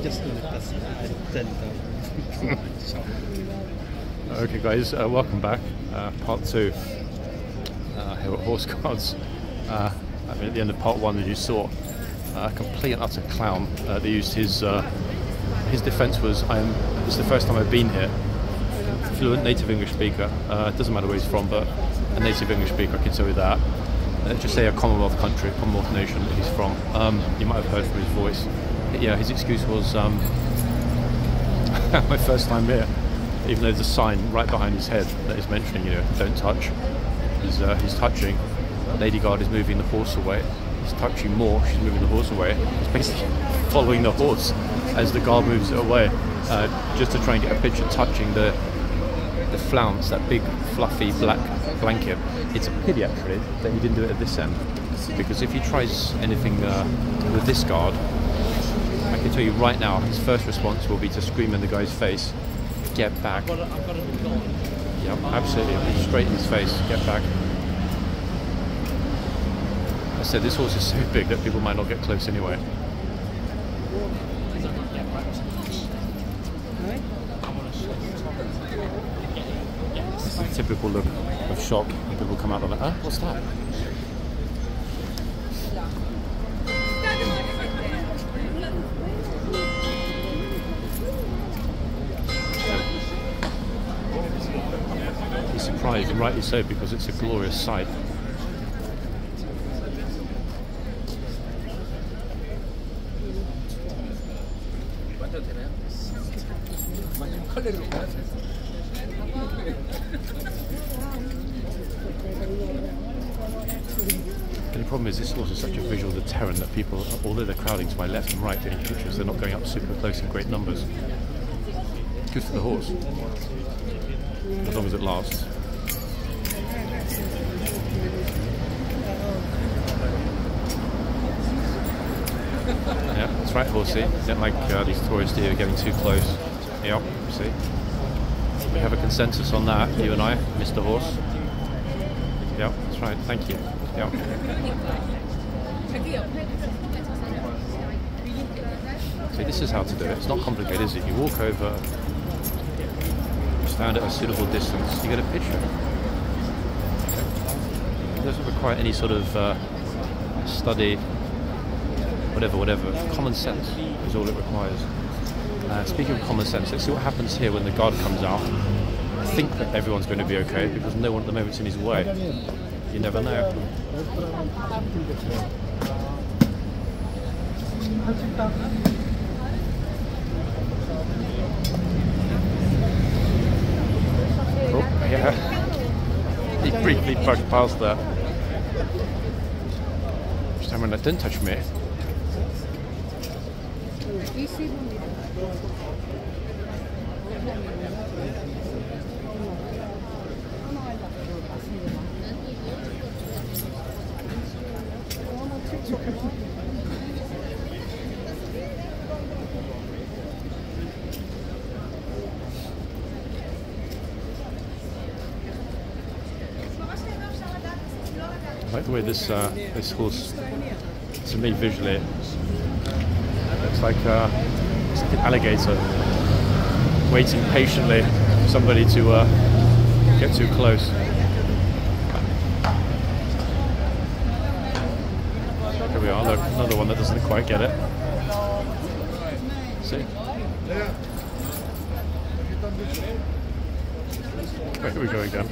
just going to Okay guys, welcome back. Part 2 here at Horseguards. I mean, at the end of part 1, as you saw, a complete and utter clown. They used his defence was, this is the first time I've been here. Fluent native English speaker, doesn't matter where he's from, but a native English speaker, I can tell you that. Let's just say a Commonwealth country, Commonwealth nation that he's from. You might have heard from his voice. Yeah, his excuse was my first time here, even though there's a sign right behind his head that is mentioning, you know, don't touch. He's touching. Lady guard is moving the horse away. He's touching more, she's moving the horse away. He's basically following the horse as the guard moves it away, just to try and get a picture touching the flounce, that big fluffy black blanket. It's a pity actually that he didn't do it at this end, because if he tries anything with this guard, I can tell you right now, his first response will be to scream in the guy's face, get back. Yeah, absolutely, straight in his face, get back. I said this horse is so big that people might not get close anyway. It's a typical look of shock when people come out of it. Ah, what's that? He's surprised, and rightly so, because it's a glorious sight. The problem is this horse is such a visual deterrent that people, although they're crowding to my left and right taking pictures, they're not going up super close in great numbers. Good for the horse, as long as it lasts. Yeah, that's right, horsey. Don't like these tourists here getting too close. Yep, see. We have a consensus on that, you and I, Mr. Horse. Yep, that's right, thank you. Yep. See, this is how to do it. It's not complicated, is it? You walk over, stand at a suitable distance, you get a picture. It doesn't require any sort of study, whatever. Common sense is all it requires. Speaking of common sense, let's see what happens here when the guard comes out. I think that everyone's going to be okay because no one at the moment's in his way. You never know. Oh, yeah. He briefly brushed past that. Just having that, don't touch me. I like the way this horse, to me visually, looks like an alligator waiting patiently for somebody to get too close. Here we are, look, another one that doesn't quite get it. See? Right, here we go again.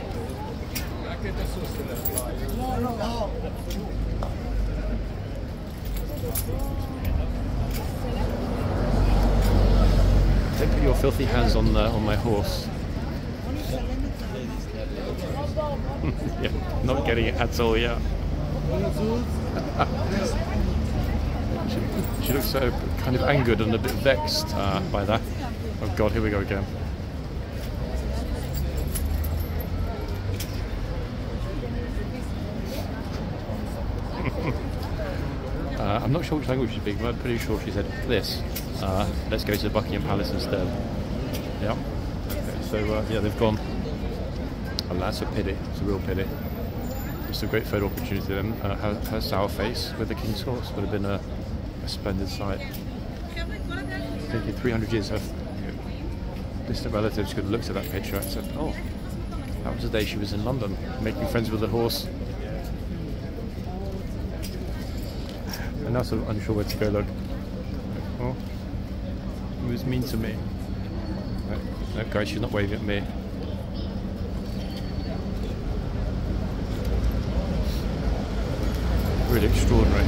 Don't put your filthy hands on my horse. Yeah, not getting it at all, yeah. She looks so kind of angered and a bit vexed by that. Oh God, here we go again. I'm not sure which language she's speaking, but I'm pretty sure she said this. Let's go to Buckingham Palace instead. Yeah. Okay, so yeah, they've gone. Oh, that's a pity. It's a real pity. It's a great photo opportunity for them. Her sour face with the king's horse would have been a splendid sight. Thinking 300 years of distant relatives could look at that picture and said, oh, that was the day she was in London, making friends with a horse. And now sort of unsure where to go, look. Oh, he was mean to me. No, guys, she's not waving at me. Really extraordinary.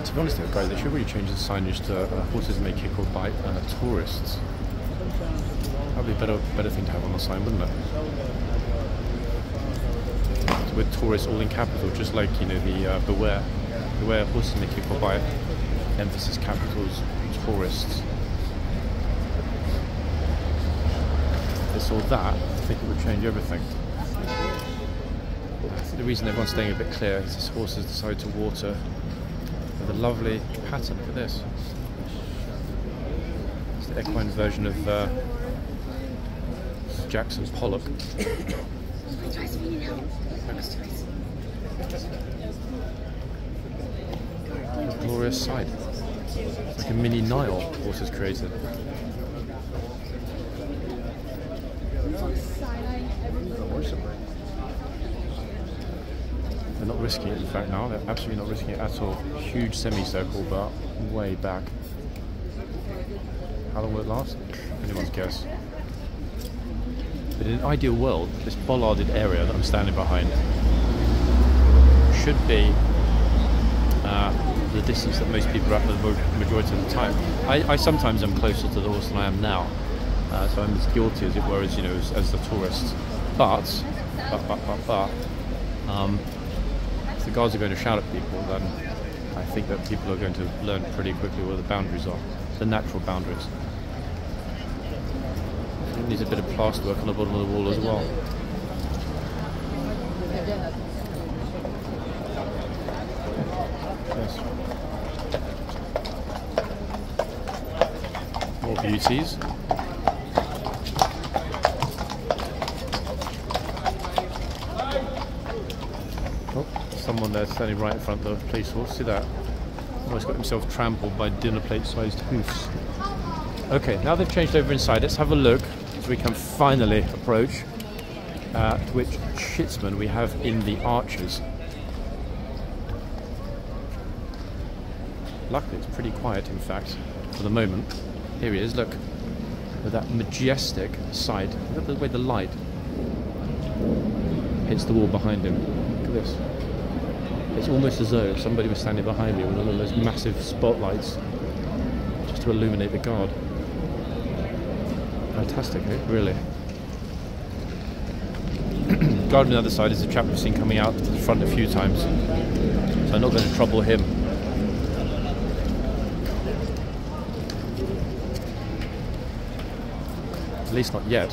To be honest though, guys, they should really change the signage to horses may kick or bite tourists. That would be a better thing to have on the sign, wouldn't it? So with tourists all in capital, just like, you know, the beware horses may kick or bite, emphasis capitals, tourists. If they saw that, I think it would change everything. The reason everyone's staying a bit clear is this horse has decided to water with a lovely pattern. Look at this. It's the equine version of Jackson Pollock. A glorious sight. It's like a mini Nile horse has created. They're not risking it, in fact, now. They're absolutely not risking it at all. Huge semicircle, but way back. How long will it last? Anyone's guess. But in an ideal world, this bollarded area that I'm standing behind should be the distance that most people are at the majority of the time. I sometimes am closer to the horse than I am now, so I'm as guilty, as it were, as, you know, as the tourists. But if the guards are going to shout at people, then I think that people are going to learn pretty quickly where the boundaries are, the natural boundaries. It needs a bit of plasterwork on the bottom of the wall as well. Yes. More beauties. Someone there standing right in front of the police horse. See that? Almost got himself trampled by dinner plate-sized hoofs. Okay, now they've changed over inside. Let's have a look so we can finally approach which shitsman we have in the archers. Luckily, it's pretty quiet, in fact, for the moment. Here he is. Look, with that majestic sight. Look at the way the light hits the wall behind him. Look at this. It's almost as though somebody was standing behind me with one of those massive spotlights just to illuminate the guard. Fantastic, eh? Really. Guard on the other side is a chap we've seen coming out to the front a few times, so I'm not going to trouble him. At least not yet.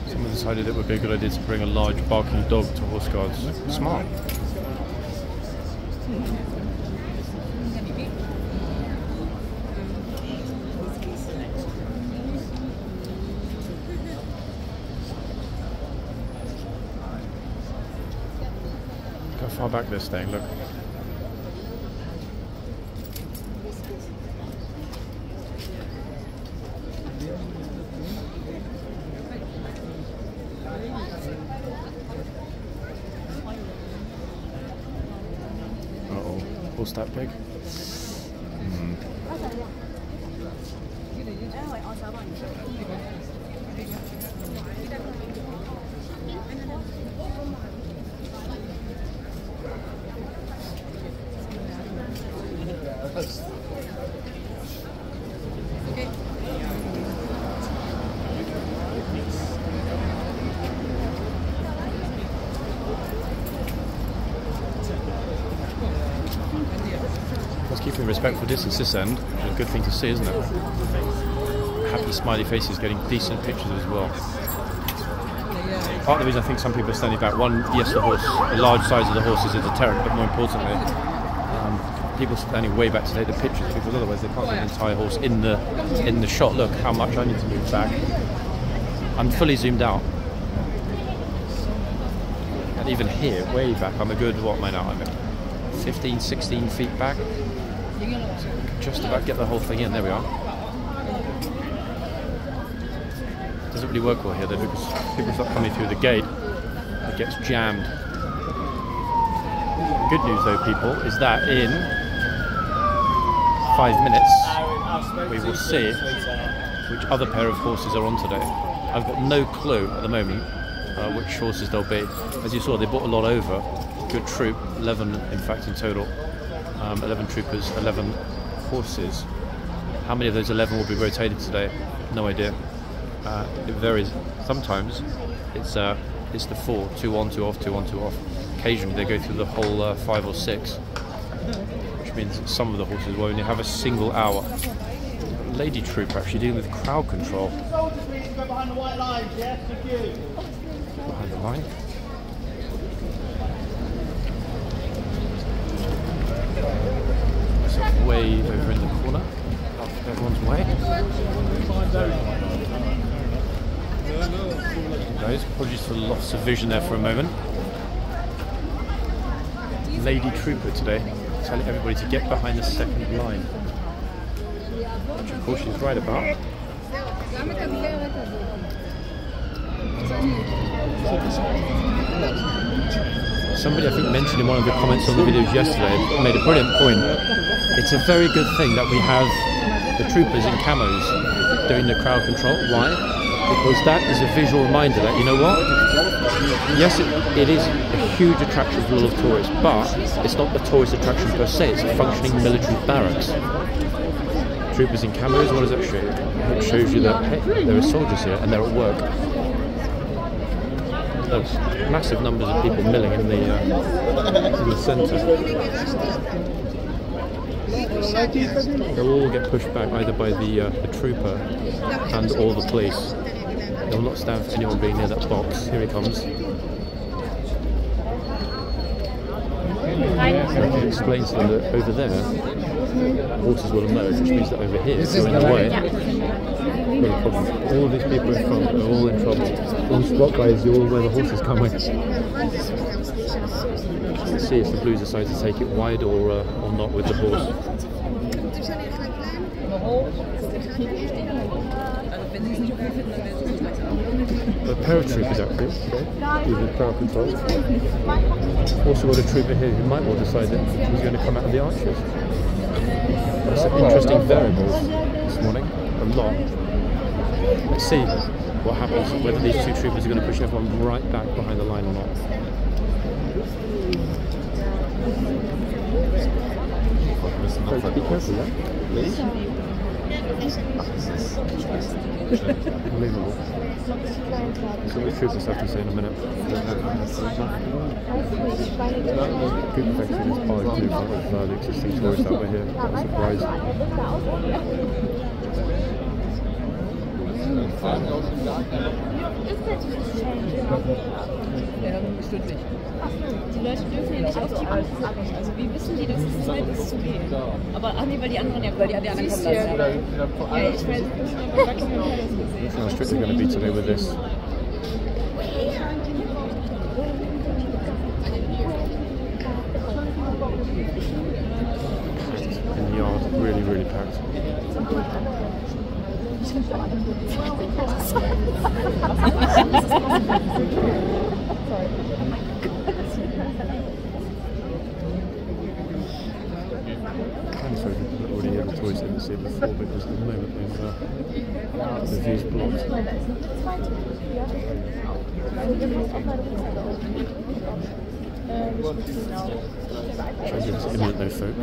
Someone decided it would be a good idea to bring a large barking dog to horse guards. Smart. Look how far back they're staying, look. Uh-oh, horse that big? keeping respectful distance this end, which is a good thing to see, isn't it? Happy smiley faces, getting decent pictures as well. Part of the reason I think some people are standing back, one, yes, the large size of the horse is a deterrent, but more importantly, people standing way back to take the pictures, because otherwise they can't get the entire horse in the shot. Look how much I need to move back. I'm fully zoomed out. And even here, way back, I'm a good, what am I now? I'm 15, 16 feet back. Just about get the whole thing in. There we are. Doesn't really work well here though, because people start coming through the gate. It gets jammed. Good news though, people, is that in 5 minutes we will see which other pair of horses are on today. I've got no clue at the moment which horses they'll be. As you saw, they brought a lot over. Good troop, 11 in fact in total. 11 troopers, 11 horses. How many of those 11 will be rotated today? No idea. It varies. Sometimes it's the 4, 2 on, 2 off, 2 on, 2 off. Occasionally they go through the whole 5 or 6, which means that some of the horses will only have a single hour. Lady troop actually dealing with crowd control. Behind the line. So way over in the corner, out of everyone's way. Guys, apologies for the loss of vision there for a moment. Lady trooper today, telling everybody to get behind the second line, which of course she's right about. Somebody I think mentioned in one of the comments on the videos yesterday made a brilliant point. It's a very good thing that we have the troopers in camos doing the crowd control. Why? Because that is a visual reminder that, you know what? Yes, it is a huge attraction for a lot of tourists, but it's not the tourist attraction per se, it's a functioning military barracks. Troopers in camos, what does that show you? It shows you that, hey, there are soldiers here and they're at work. There's massive numbers of people milling in the centre. They'll all get pushed back either by the trooper and or the police. They'll not stand for anyone being near that box. Here he comes. I can explain to them that over there, horses will emerge, which means that over here, if you're in the way, no problem. All of these people in front are all in trouble. All spot guys, you're all where the horse is coming. Let's see if the Blues decide to take it wide or not with the horse. A pair of troopers actually, with crowd control. Also got a trooper here who might well decide that he's going to come out of the archers. That's an interesting variable this morning, a lot. Let's see what happens, whether these two troopers are going to push everyone right back behind the line or not. Be careful, yeah? Please. Unbelievable. So what the troopers have to say in a minute. Good perfection is part of the existing tourists that were here. That was a surprise. Die Leute dürfen ja nicht auf die Bank gucken. Also wie wissen die, dass es Zeit ist zu gehen? Aber ach nee, weil die anderen ja, weil die anderen kommen lassen. Ja, ich weiß, ich bin schon bei buckinghampalace gesehen. How strict they're going to be today with this. In the yard, really, really packed. I'm sorry, people already had the toys in to see before because at the moment the view's blocked. Try to give us imminent no folks.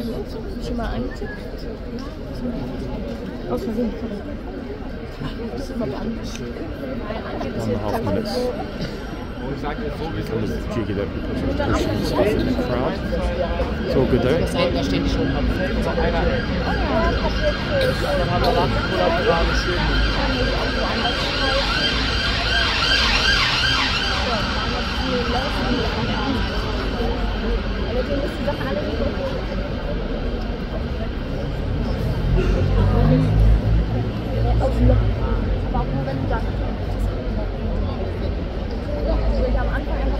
1.5 minutes. It's kind of jiggy that people are pushing stuff in the crowd. It's all good though. Da stehen die schon am Feld. So einer. Dann haben wir gerade schön. Am Anfang einfach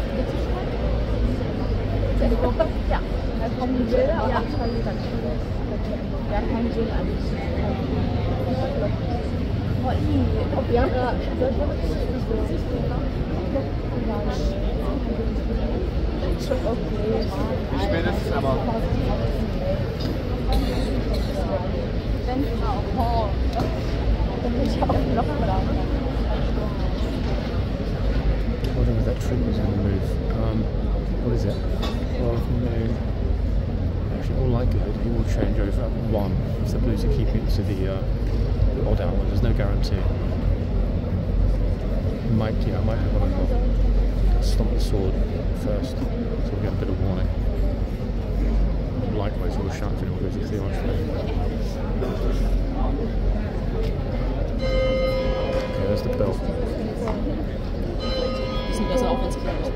ja, da kommen die Bilder und dann ja, kein Sinn eigentlich. Wie spät ist es aber? What was that tree was going to move? What is it? 12 noon. Actually, all likelihood, he will change over at 1 if the Blues are keeping it to the odd hour. There's no guarantee. I might have one of them stomp the sword first, so we'll get a bit of warning. Likewise, we'll shout to him because it's the Irish. Okay, there's the bell. Bisschen besser auch, wenn es klar ist.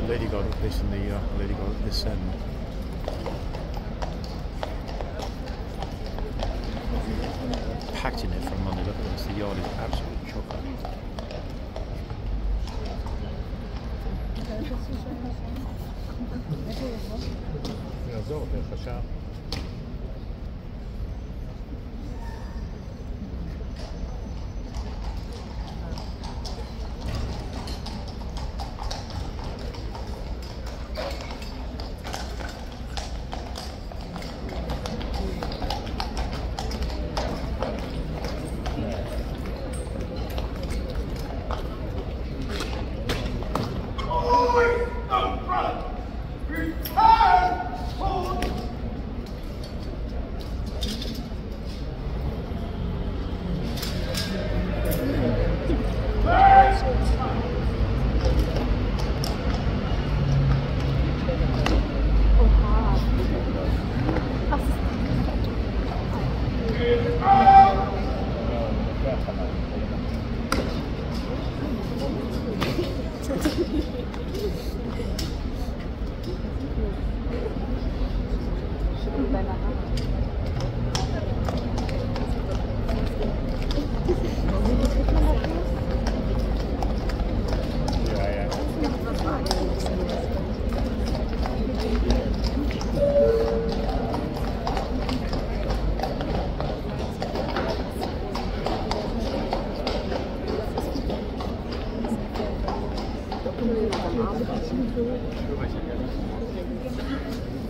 Lady guard replacing the lady guard at this end. Packed in it from Monday. Look at this. The yard is absolutely chocolate.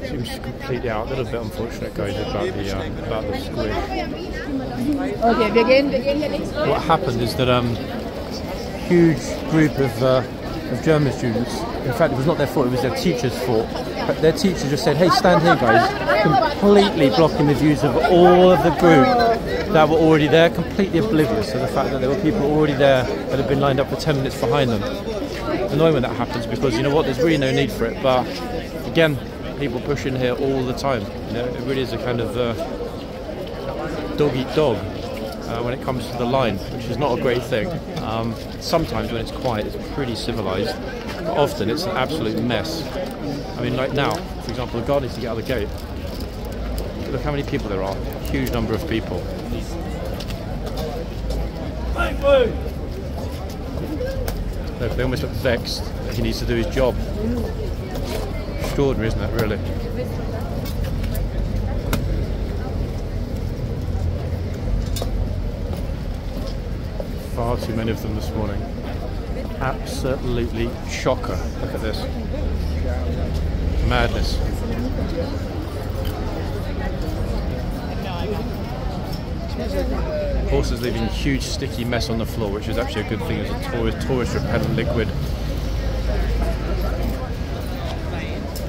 Seems completely out. A little bit unfortunate guys about the squid. Okay, wir gehen hier links rein. What happened is that huge group of German students, in fact it was not their fault, it was their teacher's fault, but their teacher just said, hey, stand here guys, completely blocking the views of all of the group that were already there, completely oblivious to the fact that there were people already there that had been lined up for 10 minutes behind them. Annoying when that happens because you know what, there's really no need for it, but again, people push in here all the time. You know, it really is a kind of dog eat dog. when it comes to the line, which is not a great thing. Sometimes when it's quiet, it's pretty civilized, but often it's an absolute mess. I mean, like now, for example, the guard needs to get out of the gate. Look how many people there are. A huge number of people. Look, they almost look vexed that he needs to do his job. Extraordinary, isn't it, really? Far too many of them this morning. Absolutely shocker. Look at this. Madness. Horses leaving a huge sticky mess on the floor, which is actually a good thing as a tourist repellent liquid.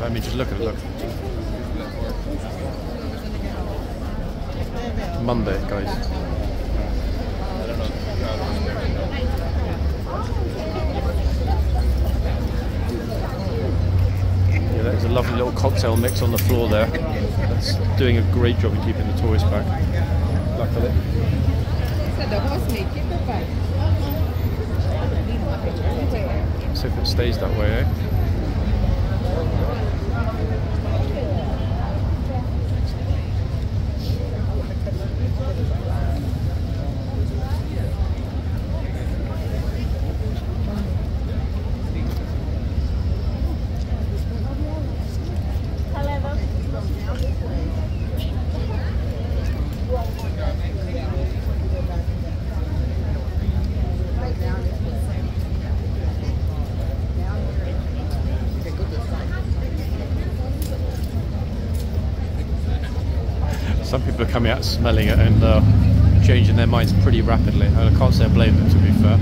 I mean, just look at it, look. Monday, guys. Yeah, that is a lovely little cocktail mix on the floor there. That's doing a great job in keeping the tourists back. Luckily. So if it stays that way, eh? Some people are coming out smelling it and changing their minds pretty rapidly. I can't say I blame them, to be fair.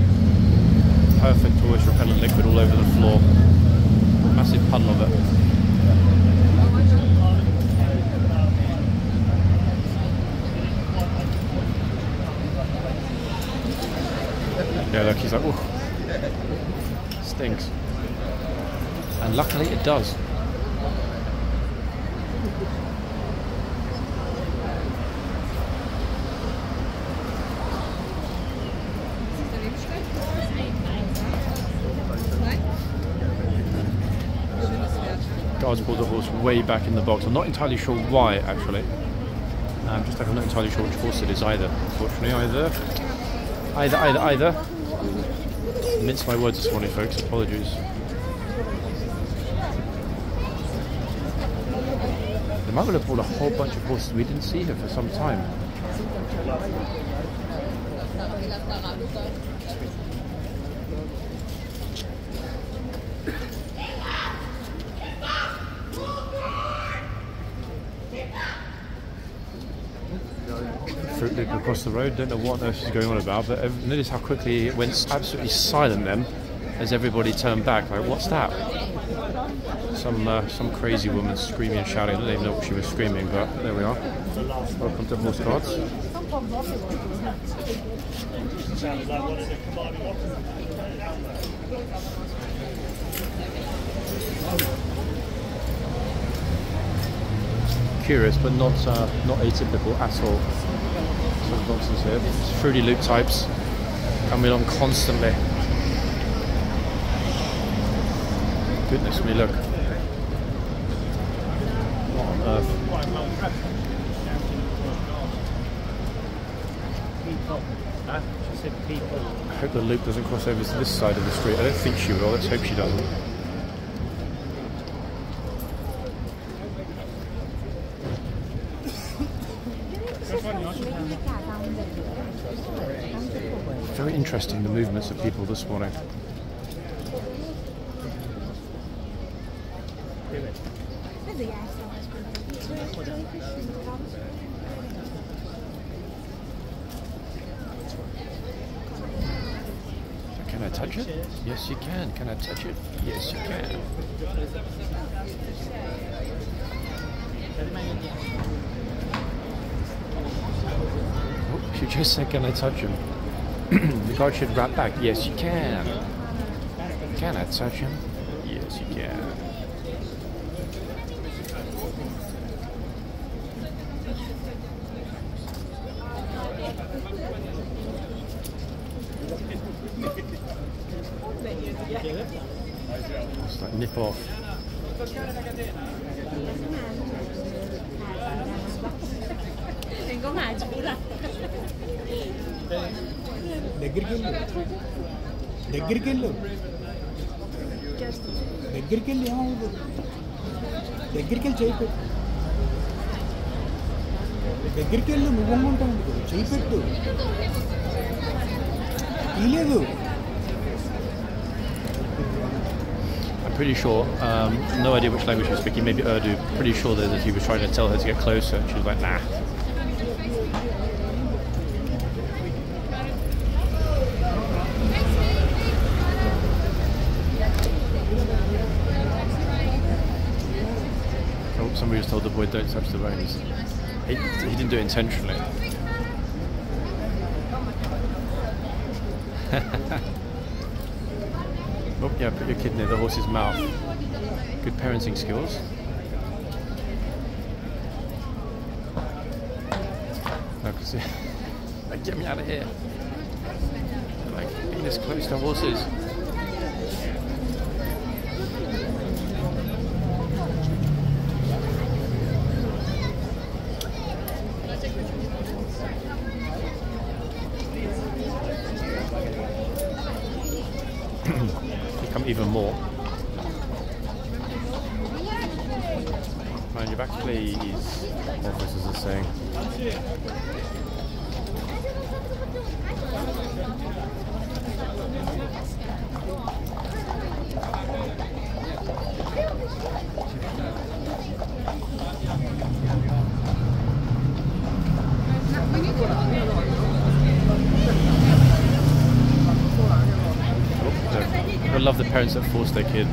Perfect tourist repellent liquid all over the floor. Massive puddle of it. Yeah, look, he's like, ooh, stinks. And luckily it does. Guards pulled the horse way back in the box. I'm not entirely sure why, actually. Just like I'm not entirely sure which horse it is either, unfortunately. Either. Minced my words this morning, folks. Apologies. They might well have brought a whole bunch of horses we didn't see here for some time. Fruit Loop across the road, don't know what on earth is going on about, but notice how quickly it went absolutely silent then as everybody turned back. Like, what's that? Some crazy woman screaming and shouting. I don't even know what she was screaming, but there we are. Welcome to Horseguards. Curious, but not atypical at all. Some nonsense here. It's Fruity Loop types coming on constantly. Goodness me, look. What on earth? She said people. I hope the loop doesn't cross over to this side of the street. I don't think she will. Let's hope she doesn't. Very interesting, the movements of people this morning. Can I touch it? Yes, you can. Can I touch it? Yes, you can. Oh, she just said, can I touch him? The guard should rap back. Yes, you can. Can I touch him? Yes, you can. Just like nip off. దగ్గరికి వెళ్ళు ఏమవుతుంది దగ్గరికి వెళ్ళి చేయి పెట్టు దగ్గరికి వెళ్ళు నువ్వు ఉంటావు చేయి పెట్టు తీయలేదు I'm pretty sure, no idea which language he was speaking, maybe Urdu, pretty sure that he was trying to tell her to get closer and she was like, nah. Oh, somebody just told the boy don't touch the reins. He didn't do it intentionally. Oh, yeah, put your kid near the horse's mouth. Good parenting skills. No, like, get me out of here. Like, being this close to horses. Even more. Mind your back, please. Officers are saying. I love the parents that force their kid,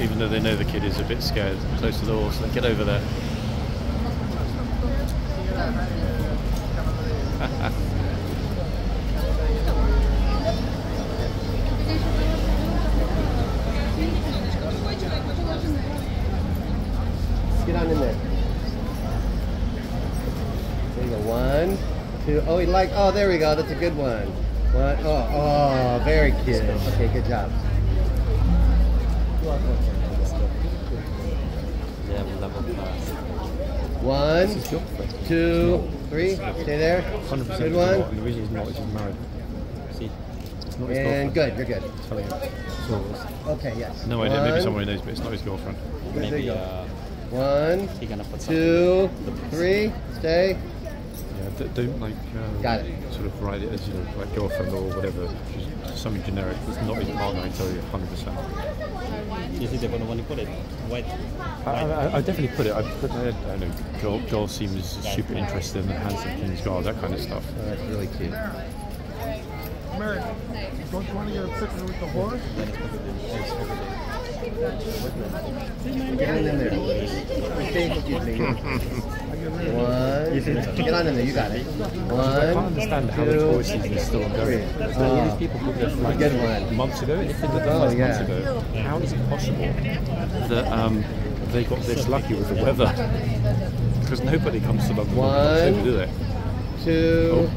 even though they know the kid is a bit scared, close to the horse, like, get over there. Get on in there. There you go. 1, 2. Oh, oh, there we go. That's a good one. What? Oh, very cute. Okay, good job. One, 2, 3. Stay there. Good one. The reason he's not is he's married. See? It's not his And girlfriend. good, you're good. Okay, yes. No idea, maybe someone knows, but it's not his girlfriend. Maybe, 1, 2, 3. Stay. Yeah, don't like Got it. sort of write it as, you know, like girlfriend or whatever. Just something generic. It's not his partner, I tell you, 100%. Is it the one you put it? White? I definitely put it. I don't know. Girl seems super interested in the handsome kingsguard, that kind of stuff. Oh, that's really cute. Mary, don't you want to get a picture with the horse? Get on in there. One. Get on in there. You got it. I can't understand how the tour season is still ongoing. These people booked their flights months ago. If they did their flights months ago, how is it possible that they got this lucky with the weather? Because nobody comes to London in October, do they? 2.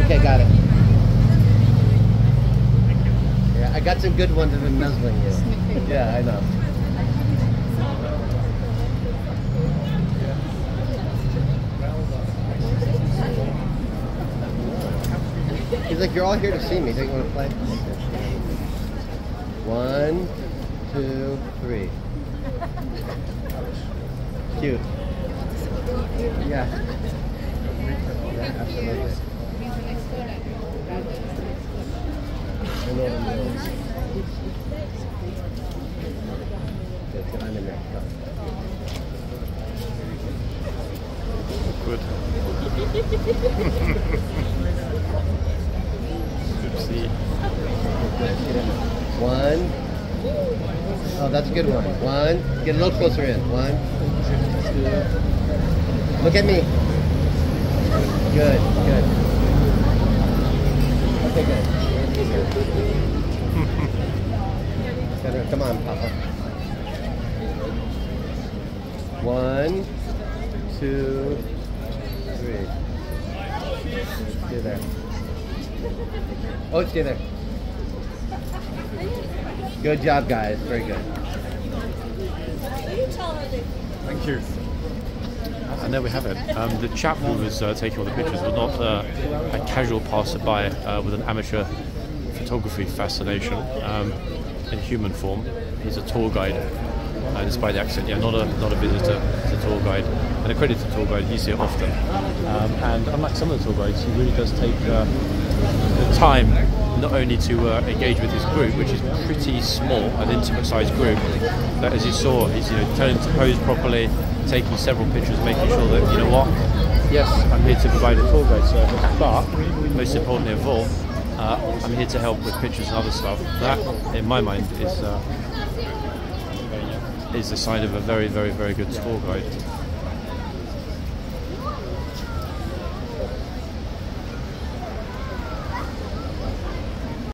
Okay, got it. Yeah, I got some good ones that have been nuzzling you. Yeah, I know. He's like, you're all here to see me. Don't you want to play? 1, 2, 3. Cute. Yeah. Yeah, absolutely. I know them well. Get on in there. Go. Good. Oopsie. 1. Oh, that's a good one. 1. Get a little closer in. 1, 2. Look at me. Good, good. Okay, good. Come on, Papa. 1, 2, 3. Stay there. Oh, stay there. Good job, guys. Very good. Thank you. And there we have it. The chap who was taking all the pictures was not a casual passerby with an amateur photography fascination in human form. He's a tour guide, despite the accent. Yeah, not a visitor. He's a tour guide, an accredited tour guide. You see it often. And unlike some of the tour guides, he really does take the time not only to engage with his group, which is pretty small, an intimate-sized group, but as you saw, he's turning to pose properly, taking several pictures, making sure that, you know what, yes, I'm here to provide a tour guide service, but most importantly of all, I'm here to help with pictures and other stuff. That, in my mind, is the sign of a very, very, very good tour guide.